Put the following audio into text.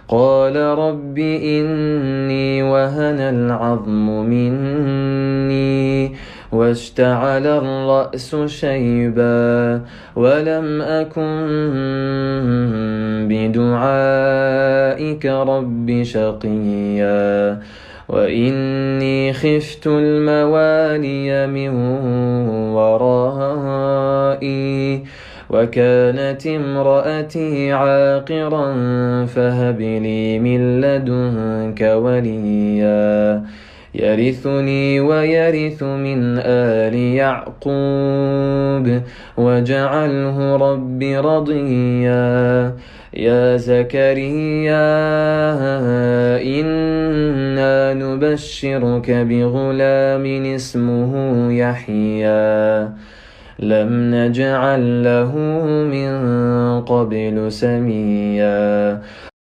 قال رب إني وهن العظم مني واشتعل الرأس شيبا ولم أكن بدعائك رب شقيا وإني خفت الموالي من ورائي وكانت امرأتي عاقرا فهب لي من لدنك وليا يرثني ويرث من آل يعقوب واجعله رب رضيا يا زكريا إنا نبشرك بغلام اسمه يحيى لم نجعل له من قبل سميا